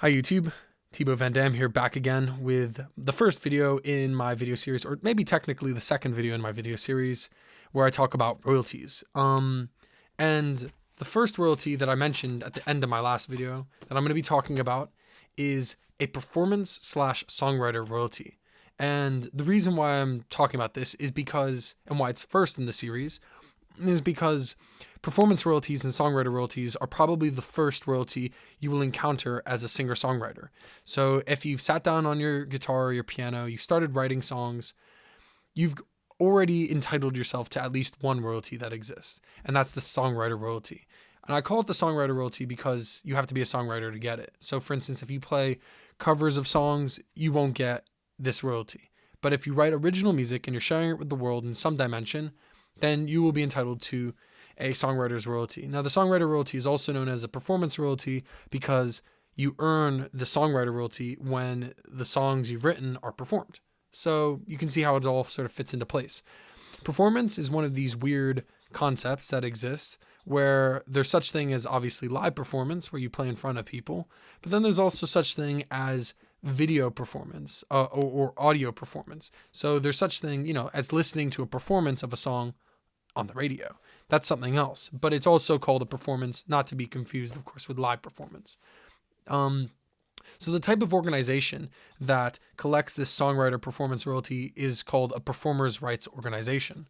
Hi YouTube, Thibaut Van Dam here, back again with the first video in my video series, or maybe technically the second video in my video series, where I talk about royalties. And the first royalty that I mentioned at the end of my last video that I'm going to be talking about is a performance/songwriter royalty. And the reason why I'm talking about this is because, and why it's first in the series, is because performance royalties and songwriter royalties are probably the first royalty you will encounter as a singer-songwriter. So if you've sat down on your guitar or your piano, you started writing songs, you've already entitled yourself to at least one royalty that exists, and that's the songwriter royalty. And I call it the songwriter royalty because you have to be a songwriter to get it. So for instance, if you play covers of songs, you won't get this royalty. But if you write original music and you're sharing it with the world in some dimension, then you will be entitled to a songwriter's royalty. Now, the songwriter royalty is also known as a performance royalty because you earn the songwriter royalty when the songs you've written are performed. So you can see how it all sort of fits into place. Performance is one of these weird concepts that exist where there's such thing as obviously live performance where you play in front of people, but then there's also such thing as video performance or audio performance. So there's such thing, as listening to a performance of a song on the radio. That's something else, but it's also called a performance, not to be confused, of course, with live performance. So the type of organization that collects this songwriter performance royalty is called a performers' rights organization.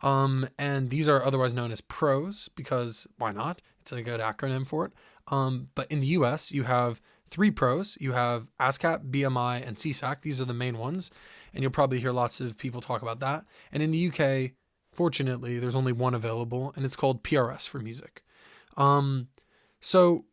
And these are otherwise known as P.R.Os because why not? It's a good acronym for it. But in the US, you have three P.R.Os. You have ASCAP, BMI, and CSAC. These are the main ones. And you'll probably hear lots of people talk about that. And in the UK, fortunately, there's only one available, and it's called P.R.Os for music. So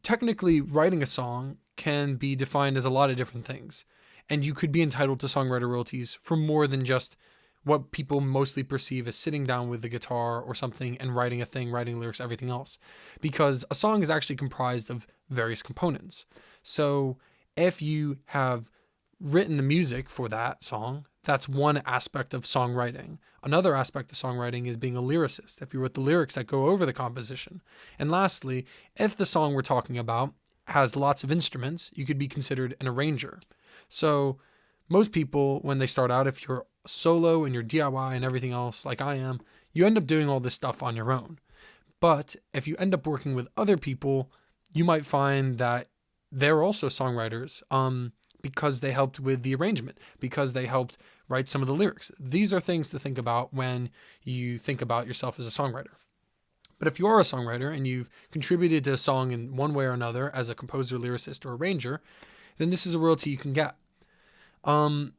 technically, writing a song can be defined as a lot of different things. And you could be entitled to songwriter royalties for more than just what people mostly perceive as sitting down with the guitar or something and writing a thing, writing lyrics, everything else. Because a song is actually comprised of various components. So if you have written the music for that song, that's one aspect of songwriting. Another aspect of songwriting is being a lyricist, if you wrote the lyrics that go over the composition. And lastly, if the song we're talking about has lots of instruments, you could be considered an arranger. So most people, when they start out, if you're solo and you're DIY and everything else like I am, you end up doing all this stuff on your own. But if you end up working with other people, you might find that they're also songwriters because they helped with the arrangement, because they helped write some of the lyrics. These are things to think about when you think about yourself as a songwriter. But if you are a songwriter and you've contributed to a song in one way or another as a composer, lyricist, or arranger, then this is a royalty you can get. And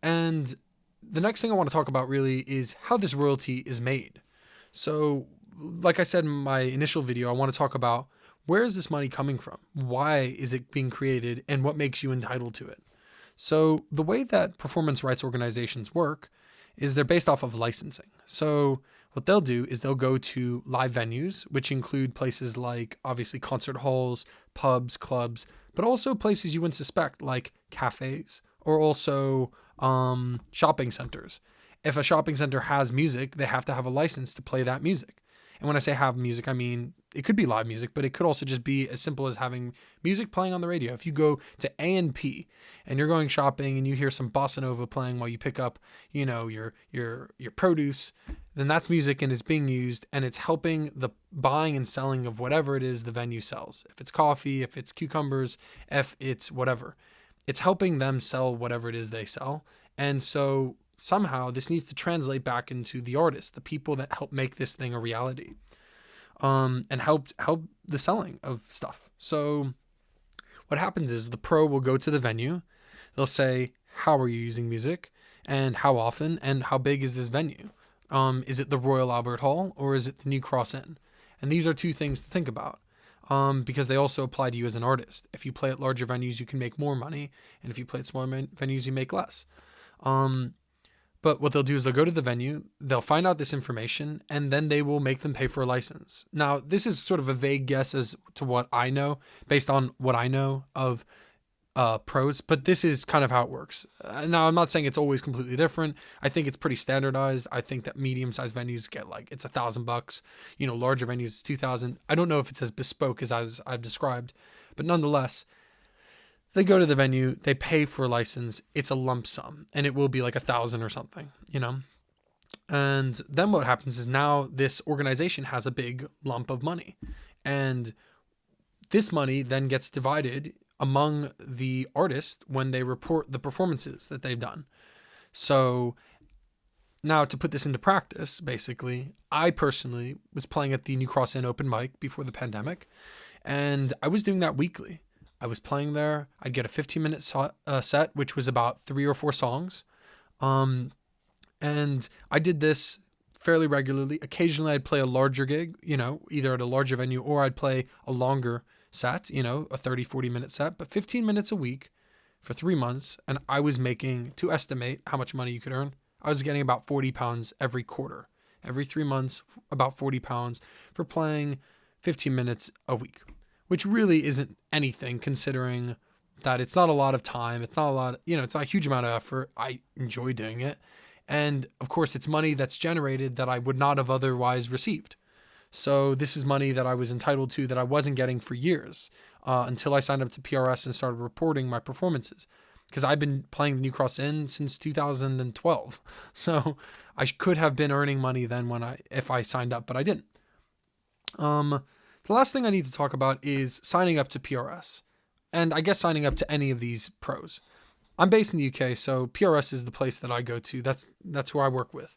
the next thing I want to talk about really is how this royalty is made. So, like I said in my initial video, I want to talk about where is this money coming from? Why is it being created? And what makes you entitled to it? So the way that performance rights organizations work is they're based off of licensing. So what they'll do is they'll go to live venues, which include places like obviously concert halls, pubs, clubs, but also places you wouldn't suspect like cafes or also shopping centers. If a shopping center has music, they have to have a license to play that music. And when I say have music, I mean, it could be live music, but it could also just be as simple as having music playing on the radio. If you go to A&P and you're going shopping and you hear some bossa nova playing while you pick up, your produce, then that's music and it's being used and it's helping the buying and selling of whatever it is the venue sells. If it's coffee, if it's cucumbers, if it's whatever, it's helping them sell whatever it is they sell. And so somehow this needs to translate back into the artists, the people that help make this thing a reality, and help the selling of stuff. So what happens is the pro will go to the venue. They'll say, how are you using music and how often and how big is this venue? Is it the Royal Albert Hall or is it the New Cross Inn? And these are two things to think about. Because they also apply to you as an artist. If you play at larger venues, you can make more money. And if you play at smaller venues, you make less. But what they'll do is they'll go to the venue, they'll find out this information, and then they will make them pay for a license. Now, this is sort of a vague guess as to what I know, based on what I know of pros, but this is kind of how it works. Now, I'm not saying it's always completely different. I think it's pretty standardized. I think that medium-sized venues get like it's $1,000. Larger venues is 2,000. I don't know if it's as bespoke as I've described, but nonetheless, they go to the venue, they pay for a license. It's a lump sum, and it will be like 1,000 or something. And then what happens is now this organization has a big lump of money, and this money then gets divided among the artists when they report the performances that they've done. So now, to put this into practice, basically, I personally was playing at the New Cross Inn open mic before the pandemic, and I was doing that weekly. I was playing there. I'd get a 15-minute set, which was about 3 or 4 songs. And I did this fairly regularly. Occasionally, I'd play a larger gig, either at a larger venue, or I'd play a longer set, a 30, 40-minute set, but 15 minutes a week for 3 months. And I was making, to estimate how much money you could earn, I was getting about £40 every quarter. Every 3 months, about £40 for playing 15 minutes a week, which really isn't anything considering that it's not a lot of time. It's not a lot, it's not a huge amount of effort. I enjoy doing it. And of course, it's money that's generated that I would not have otherwise received. So this is money that I was entitled to that I wasn't getting for years until I signed up to P.R.Os and started reporting my performances. Because I've been playing the New Cross Inn since 2012. So I could have been earning money then if I signed up, but I didn't. The last thing I need to talk about is signing up to P.R.Os. And I guess signing up to any of these pros. I'm based in the UK, so P.R.Os is the place that I go to. That's who I work with.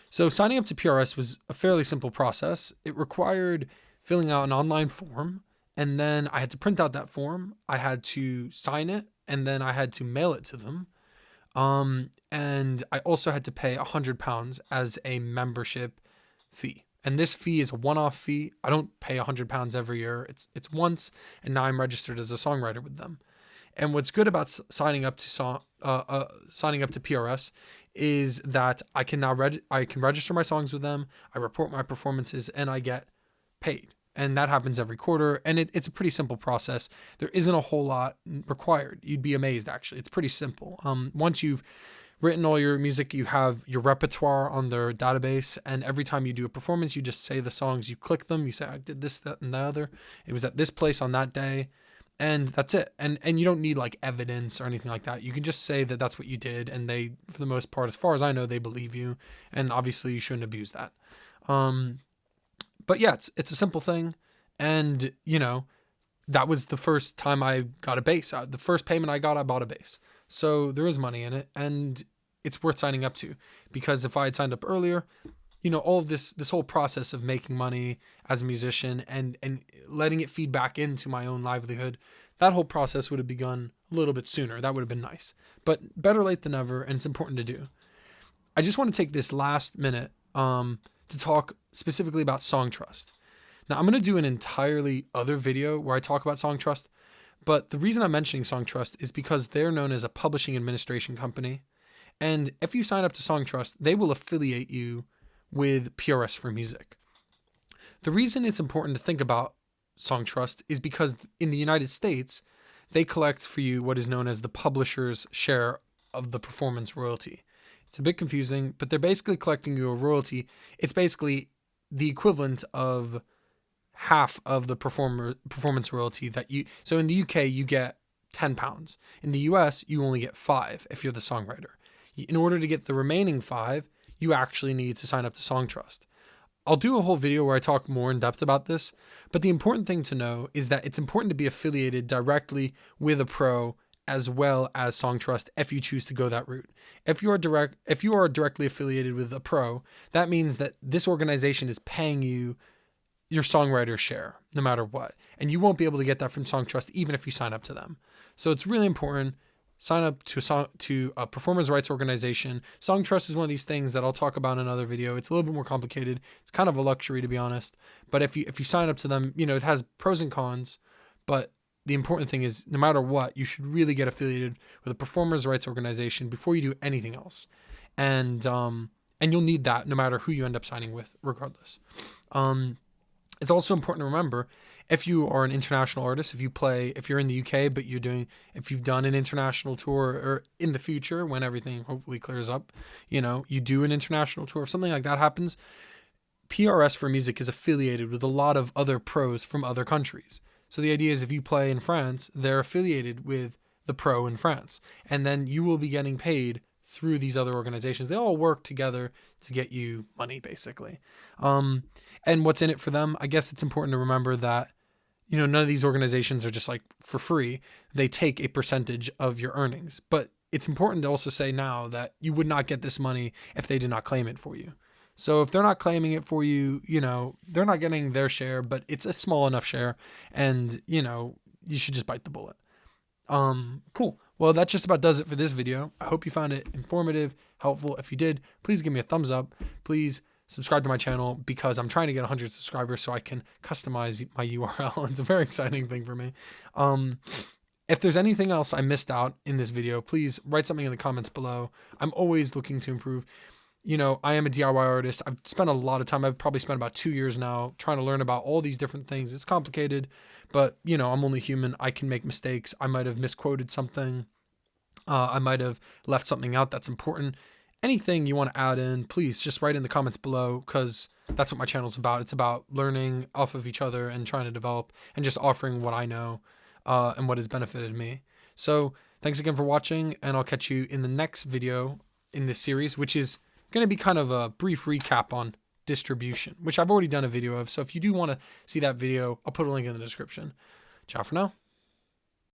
So signing up to P.R.Os was a fairly simple process. It required filling out an online form, and then I had to print out that form. I had to sign it, and then I had to mail it to them. And I also had to pay £100 as a membership fee. And this fee is a one-off fee. I don't pay £100 every year. It's once, and now I'm registered as a songwriter with them. And what's good about signing up to P.R.Os is that I can now I can register my songs with them. I report my performances, and I get paid. And that happens every quarter. And it's a pretty simple process. There isn't a whole lot required. You'd be amazed, actually. It's pretty simple. Once you've written all your music, you have your repertoire on their database, and every time you do a performance, you just say the songs, you click them, you say, I did this, that, and the other. It was at this place on that day. And that's it. And you don't need like evidence or anything like that. You can just say that that's what you did. And they, for the most part, as far as I know, they believe you. And obviously you shouldn't abuse that. But yeah, it's a simple thing. And, that was the first time I got a bass. The first payment I bought a bass. So there is money in it. And it's worth signing up to. Because if I had signed up earlier, all of this whole process of making money as a musician and letting it feed back into my own livelihood, that whole process would have begun a little bit sooner. That would have been nice. But better late than never, and it's important to do. I just want to take this last minute to talk specifically about Songtrust. Now, I'm going to do an entirely other video where I talk about Songtrust, but the reason I'm mentioning Songtrust is because they're known as a publishing administration company. And if you sign up to Songtrust, they will affiliate you with P.R.Os for music. The reason it's important to think about Songtrust is because in the United States, they collect for you what is known as the publisher's share of the performance royalty. It's a bit confusing, but they're basically collecting you a royalty. It's basically the equivalent of half of the performance royalty that you... So in the UK, you get £10. In the US, you only get $5 if you're the songwriter. In order to get the remaining $5, you actually need to sign up to Songtrust. I'll do a whole video where I talk more in depth about this, but the important thing to know is that it's important to be affiliated directly with a pro as well as Songtrust if you choose to go that route. If you are directly affiliated with a pro, that means that this organization is paying you your songwriter share no matter what, and you won't be able to get that from Songtrust even if you sign up to them. So it's really important. Sign up to a performers' rights organization. Songtrust is one of these things that I'll talk about in another video. It's a little bit more complicated. It's kind of a luxury, to be honest. But if you sign up to them, it has pros and cons. But the important thing is, no matter what, you should really get affiliated with a performers' rights organization before you do anything else. And you'll need that no matter who you end up signing with, regardless. It's also important to remember, if you are an international artist, if you're in the UK, but if you've done an international tour, or in the future when everything hopefully clears up, you do an international tour, if something like that happens, P.R.S. for music is affiliated with a lot of other pros from other countries. So the idea is if you play in France, they're affiliated with the pro in France, and then you will be getting paid through these other organizations. They all work together to get you money, basically. And what's in it for them? I guess it's important to remember that, none of these organizations are just like for free. They take a percentage of your earnings. But it's important to also say now that you would not get this money if they did not claim it for you. So if they're not claiming it for you, they're not getting their share, but it's a small enough share, and, you should just bite the bullet. Cool. Well, that just about does it for this video. I hope you found it informative, helpful. If you did, please give me a thumbs up. Please subscribe to my channel, because I'm trying to get 100 subscribers so I can customize my URL. It's a very exciting thing for me. If there's anything else I missed out in this video, please write something in the comments below. I'm always looking to improve. I am a DIY artist. I've spent a lot of time. I've probably spent about 2 years now trying to learn about all these different things. It's complicated, but I'm only human. I can make mistakes. I might have misquoted something. I might have left something out that's important. Anything you want to add in, please just write in the comments below, because that's what my channel's about. It's about learning off of each other and trying to develop and just offering what I know and what has benefited me. So thanks again for watching, and I'll catch you in the next video in this series, which is going to be kind of a brief recap on distribution, which I've already done a video of. So if you do want to see that video, I'll put a link in the description. Ciao for now.